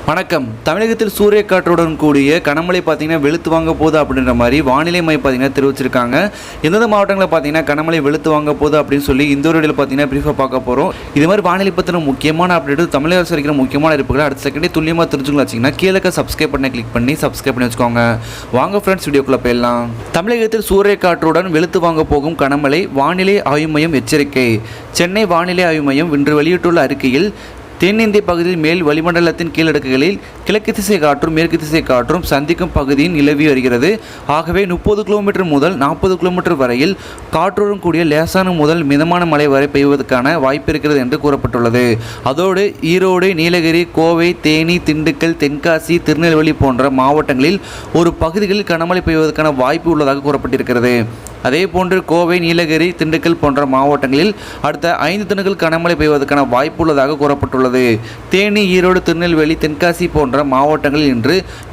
வணக்கம். தமிழகத்தில் சூரிய காற்றுடன் கூடிய கனமழை பார்த்தீங்கன்னா வெளுத்து வாங்க போகுது அப்படின்ற மாதிரி வானிலை மையம் பார்த்தீங்கன்னா தெரிவிச்சிருக்காங்க. எந்தெந்த மாவட்டங்களில் பார்த்தீங்கன்னா கனமழை வெளுத்து வாங்க போகுது அப்படின்னு சொல்லி இந்த ஒரு வீடியோவில் பார்த்தீங்கன்னா பிரீஃபாக பார்க்க போகிறோம். இது மாதிரி வானிலை பற்றின முக்கியமான அப்டேட் தமிழக அரசு இருக்கிற முக்கியமான இருப்புகளை அடுத்த செகண்டே துல்லியமாக தெரிஞ்சுக்கலாம் வச்சிங்கன்னா கீழே சப்ஸ்கிரைப் பண்ண கிளிக் பண்ணி சப்ஸ்கிரைப் பண்ணி வச்சுக்கோங்க. வாங்க ஃப்ரெண்ட்ஸ், வீடியோக்குள்ளே போயிடலாம். தமிழகத்தில் சூரிய காற்றுடன் வெளுத்து வாங்க போகும் கனமழை வானிலை ஆய்வு மையம் எச்சரிக்கை. சென்னை வானிலை ஆய்வு மையம் இன்று வெளியிட்டுள்ள அறிக்கையில் தென்னிந்திய பகுதியில் மேல் வளிமண்டலத்தின் கீழடுக்குகளில் கிழக்கு திசை காற்றும் மேற்கு திசை காற்றும் சந்திக்கும் பகுதியின் நிலவி வருகிறது. ஆகவே 30 கிலோமீட்டர் முதல் 40 கிலோமீட்டர் வரையில் காற்றுடன் கூடிய லேசான முதல் மிதமான மழை வரை பெய்வதற்கான வாய்ப்பு இருக்கிறது என்று கூறப்பட்டுள்ளது. அதோடு ஈரோடு, நீலகிரி, கோவை, தேனி, திண்டுக்கல், தென்காசி, திருநெல்வேலி போன்ற மாவட்டங்களில் ஒரு பகுதிகளில் கனமழை பெய்வதற்கான வாய்ப்பு உள்ளதாக கூறப்பட்டிருக்கிறது. அதேபோன்று கோவை, நீலகிரி, திண்டுக்கல் போன்ற மாவட்டங்களில் அடுத்த 5 தினங்கள் கனமழை பெய்வதற்கான வாய்ப்பு உள்ளதாக கூறப்பட்டுள்ளது. தேனி, ஈரோடு, திருநெல்வேலி, தென்காசி போன்ற மாவட்டங்களில்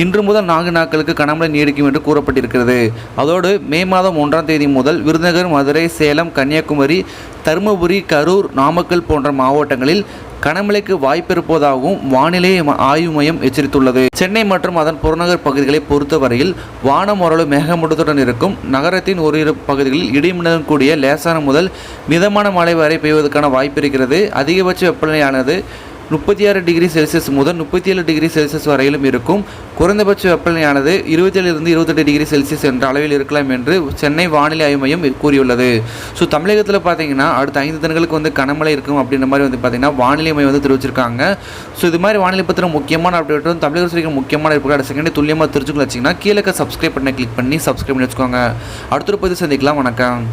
இன்று முதல் 4 நாட்களுக்கு கனமழை நீடிக்கும் என்று கூறப்பட்டிருக்கிறது. அதோடு மே மாதம் 1ஆம் தேதி முதல் விருதுநகர், மதுரை, சேலம், கன்னியாகுமரி, தருமபுரி, கரூர், நாமக்கல் போன்ற மாவட்டங்களில் கனமழைக்கு வாய்ப்பு இருப்பதாகவும் வானிலை ஆய்வு மையம் எச்சரித்துள்ளது. சென்னை மற்றும் அதன் புறநகர் பகுதிகளை பொறுத்தவரையில் வானம் ஓரளவு மேகமூட்டத்துடன் இருக்கும். நகரத்தின் ஓரிரு பகுதிகளில் இடிமின்னலுடன் கூடிய லேசான முதல் மிதமான மழை வரை பெய்வதற்கான வாய்ப்பு இருக்கிறது. அதிகபட்ச வெப்பநிலையானது 36 டிகிரி செல்சியஸ் முதல் 37 டிகிரி செல்சியஸ் வரையிலும் இருக்கும். குறைந்தபட்ச வெப்பநிலையானது 27 28 டிகிரி செல்சியஸ் என்ற அளவில் இருக்கலாம் என்று சென்னை வானிலை ஆய்வு மையம் கூறியுள்ளது. ஸோ தமிழகத்தில் பார்த்தீங்கன்னா அடுத்த 5 தினங்களுக்கு கனமழை இருக்கும் அப்படின்ற மாதிரி பார்த்தீங்கன்னா வானிலை மையம் தெரிவிச்சிருக்காங்க. ஸோ இது மாதிரி வானிலை பற்றின முக்கியமான அப்டேட்டும் தமிழக அரசு முக்கியமான இருப்புகள் செகண்ட் துல்லியமாக தெரிஞ்சுக்கலாம் வச்சிங்கன்னா கீழே சப்ஸ்கிரைப் பண்ண கிளிக் பண்ணி சப்ஸ்கிரைப் பண்ணி வச்சுக்கோங்க. அடுத்த ஒரு பதிவு சந்திக்கலாம். வணக்கம்.